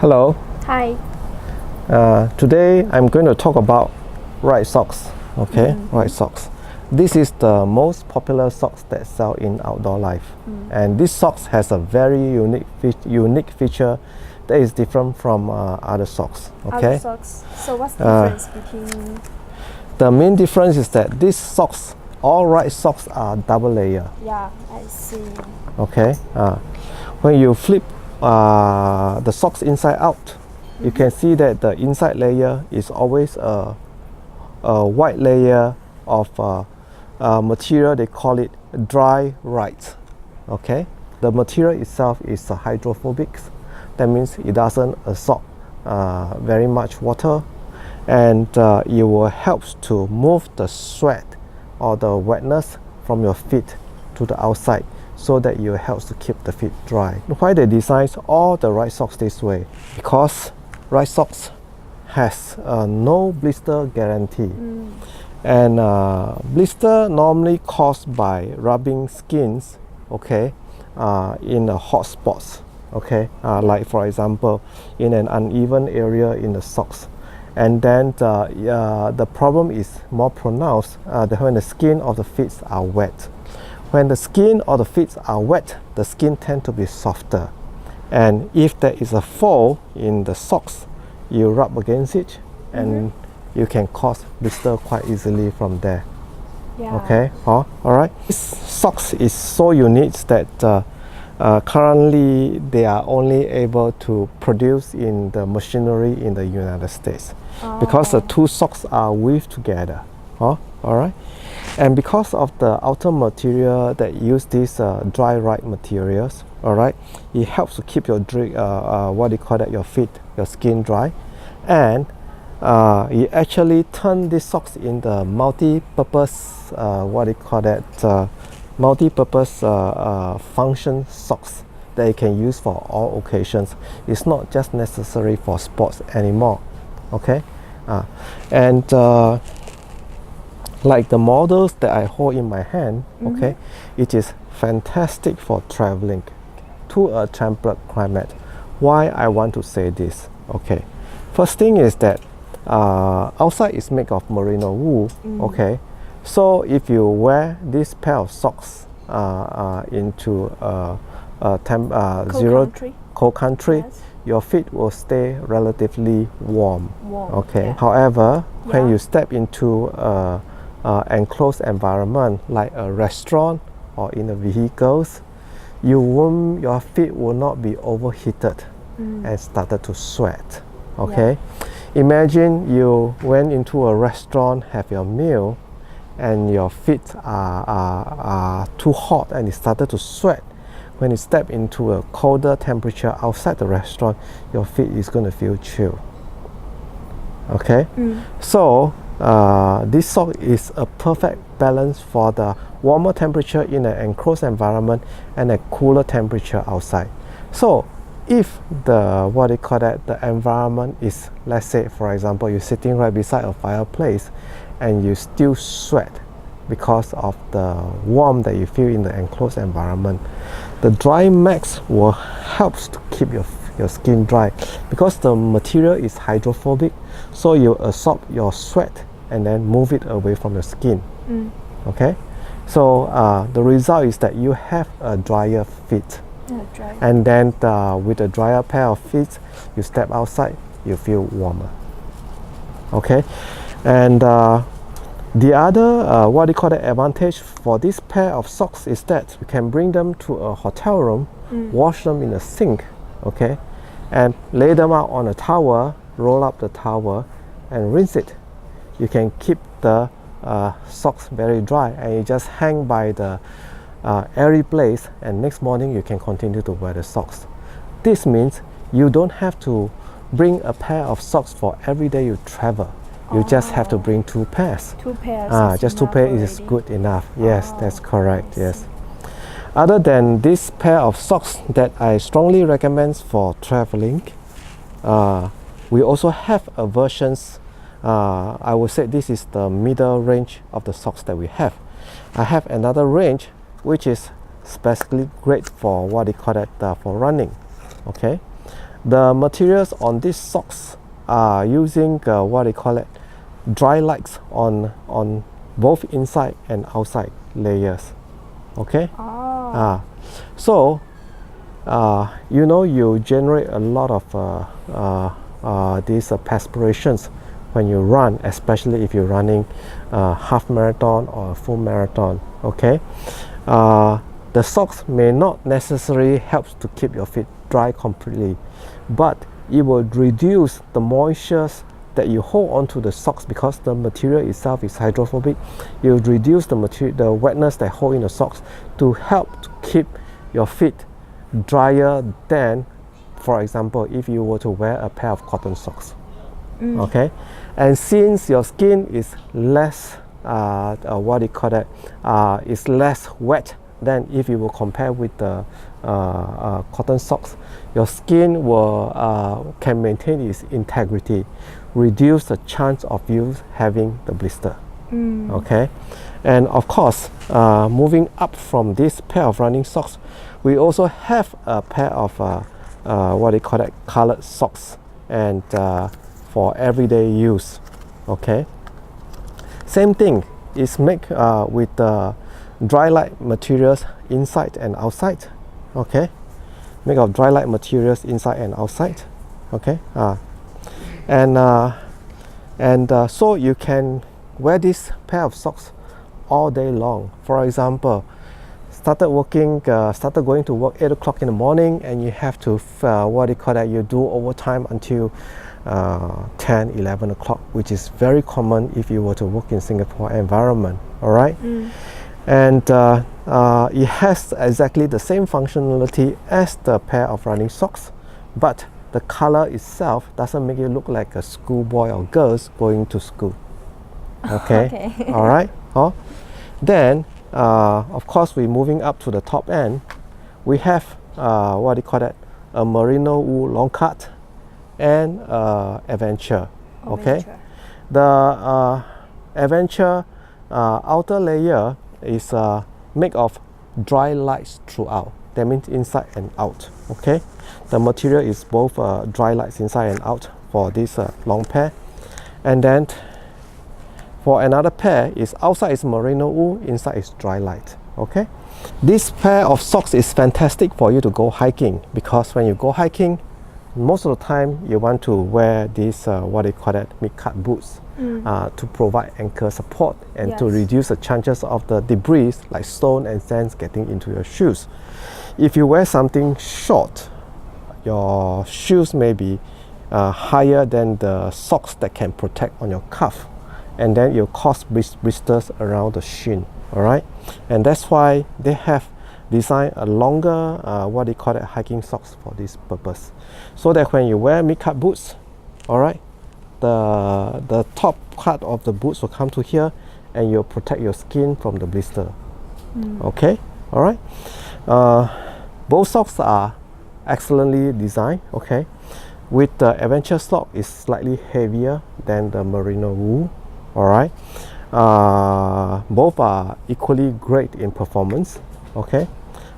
Hello. Hi. Today I'm going to talk about Wrightsocks. Okay, Wrightsocks. This is the most popular socks that sell in outdoor life, and this socks has a very unique feature that is different from other socks. Okay. Other socks. So what's the difference between? The main difference is that these socks, all Wrightsocks, are double layer. Yeah, I see. Okay. When you flip the socks inside out, you can see that the inside layer is always a white layer of material. They call it dry Wright. Okay, the material itself is hydrophobic. That means it doesn't absorb very much water, and it will help to move the sweat or the wetness from your feet to the outside, so that it helps to keep the feet dry. Why they design all the Wrightsocks this way? Because Wrightsocks has no blister guarantee, and blister normally caused by rubbing skins, okay, in the hot spots, okay, like for example in an uneven area in the socks. And then the problem is more pronounced when the skin of the feet are wet. When the skin or the feet are wet, the skin tend to be softer, and if there is a fold in the socks, you rub against it, and you can cause blister quite easily from there. Yeah. Okay. All right. This socks is so unique that currently they are only able to produce in the machinery in the United States, because the two socks are weaved together. All right. And because of the outer material that use these dry Wright materials, all right, it helps to keep your your feet, your skin dry, and it actually turn these socks into multi-purpose multi-purpose function socks that you can use for all occasions. It's not just necessary for sports anymore. Okay, and like the models that I hold in my hand, okay, it is fantastic for traveling to a temperate climate. Why I want to say this? Okay, first thing is that outside is made of merino wool. Okay, so if you wear this pair of socks into cold country, yes, your feet will stay relatively warm. Okay, yeah. However, when you step into enclosed environment like a restaurant or in the vehicles, your feet will not be overheated and started to sweat. Okay, imagine you went into a restaurant, have your meal, and your feet are too hot and it started to sweat. When you step into a colder temperature outside the restaurant, your feet is going to feel chill. Okay, so this sock is a perfect balance for the warmer temperature in an enclosed environment and a cooler temperature outside. So if the environment is, let's say for example, you're sitting right beside a fireplace and you still sweat because of the warmth that you feel in the enclosed environment, the Dry Max will help to keep your skin dry, because the material is hydrophobic, so you absorb your sweat and then move it away from your skin. Okay, so the result is that you have a drier feet, and then with a drier pair of feet, you step outside, you feel warmer. Okay, and the other advantage for this pair of socks is that you can bring them to a hotel room, wash them in a sink, okay, and lay them out on a towel, roll up the towel and rinse it. You can keep the socks very dry, and you just hang by the airy place, and next morning you can continue to wear the socks. This means you don't have to bring a pair of socks for every day you travel. You just have to bring two pairs. Two pairs. Just two pairs is good enough. Yes, that's correct. Yes. Other than this pair of socks that I strongly recommend for traveling, we also have a versions. I would say this is the middle range of the socks that we have. I have another range which is specifically great for for running. Okay, The materials on these socks are using what they call it, dry lights on both inside and outside layers. Okay. So you know, you generate a lot of these perspirations when you run, especially if you're running half marathon or a full marathon. Okay. The socks may not necessarily help to keep your feet dry completely, but it will reduce the moisture that you hold onto the socks, because the material itself is hydrophobic. It will reduce the wetness that hold in the socks to help to keep your feet drier than, for example, if you were to wear a pair of cotton socks. Okay, and since your skin is less what do you call that, is less wet than if you will compare with the cotton socks, your skin will can maintain its integrity, reduce the chance of you having the blister. Okay, and of course, moving up from this pair of running socks, we also have a pair of what they call it, colored socks, and for everyday use. Okay, same thing is made with dry light materials inside and outside. Okay, made of dry light materials inside and outside. Okay, so you can wear this pair of socks all day long. For example, started going to work 8 o'clock in the morning, and you have to what do you call that, you do overtime until 10, 11 o'clock, which is very common if you were to work in Singapore environment. All right. And it has exactly the same functionality as the pair of running socks, but the color itself doesn't make you look like a schoolboy or girls going to school. Okay. All right. Then of course, we're moving up to the top end. We have what do you call that, a merino wool long cut and adventure. Okay, the adventure outer layer is made of dry lights throughout. That means inside and out. Okay, the material is both dry lights inside and out for this long pair, and then for another pair is outside is merino wool, inside is dry light. Okay, this pair of socks is fantastic for you to go hiking, because when you go hiking, most of the time you want to wear these what they call it, mid-cut boots to provide ankle support and to reduce the chances of the debris like stone and sands getting into your shoes. If you wear something short, your shoes may be higher than the socks that can protect on your calf, and then you'll cause blisters around the shin. All right, and that's why they have designed a longer what they call it, hiking socks for this purpose, so that when you wear mid-cut boots, all right, the top part of the boots will come to here, and you'll protect your skin from the blister. Okay, all right. Both socks are excellently designed. Okay, with the adventure sock is slightly heavier than the merino wool. All right, both are equally great in performance. Okay,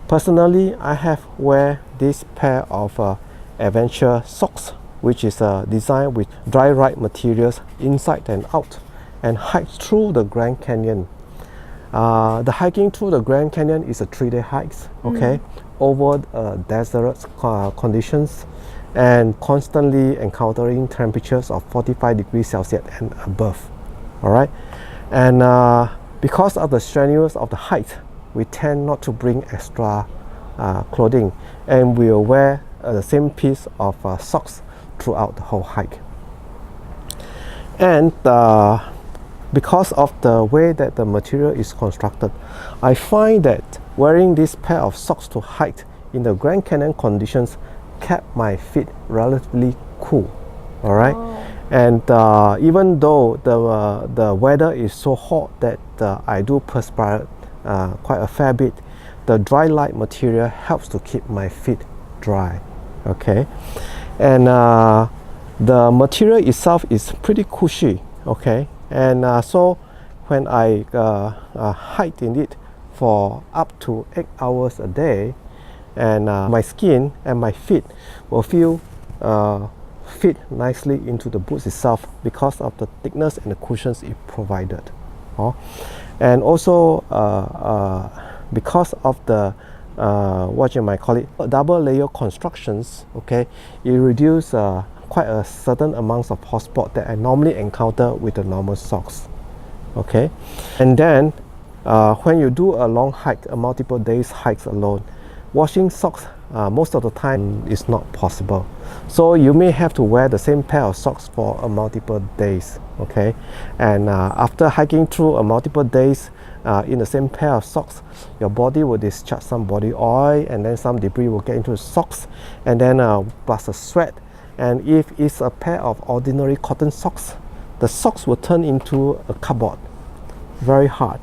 personally, I have wear this pair of adventure socks, which is designed with dry ride materials inside and out, and hike through the Grand Canyon. The hiking through the Grand Canyon is a 3-day hike. Okay, over desert conditions, and constantly encountering temperatures of 45 degrees Celsius and above. All right, and because of the strenuous of the height, we tend not to bring extra clothing, and we'll wear the same piece of socks throughout the whole hike. And because of the way that the material is constructed, I find that wearing this pair of socks to hike in the Grand Canyon conditions kept my feet relatively cool. All right. And even though the weather is so hot that I do perspire quite a fair bit, the dry light material helps to keep my feet dry. Okay, and the material itself is pretty cushy. Okay, and so when I hike in it for up to 8 hours a day, and my skin and my feet will feel fit nicely into the boots itself because of the thickness and the cushions it provided. And also because of the what you might call it double layer constructions, okay, it reduces quite a certain amounts of hot spot that I normally encounter with the normal socks. Okay, and then when you do a long hike, a multiple days hikes alone, washing socks most of the time is not possible. So you may have to wear the same pair of socks for a multiple days. Okay, and after hiking through a multiple days in the same pair of socks, your body will discharge some body oil, and then some debris will get into the socks, and then plus the sweat. And if it's a pair of ordinary cotton socks, the socks will turn into a cardboard, very hard,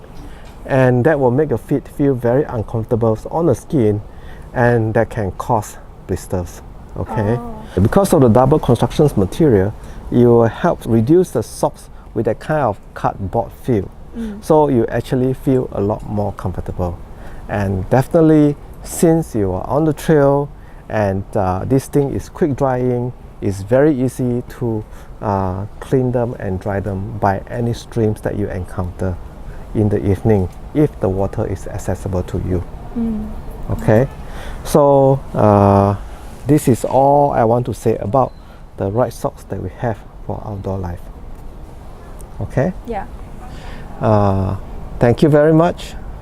and that will make your feet feel very uncomfortable on the skin, and that can cause blisters. Okay, because of the double constructions material, it will help reduce the socks with that kind of cardboard feel. So you actually feel a lot more comfortable. And definitely, since you are on the trail and this thing is quick drying, it's very easy to clean them and dry them by any streams that you encounter in the evening if the water is accessible to you. Okay, so this is all I want to say about the Wrightsocks that we have for outdoor life. Okay? Yeah. Thank you very much.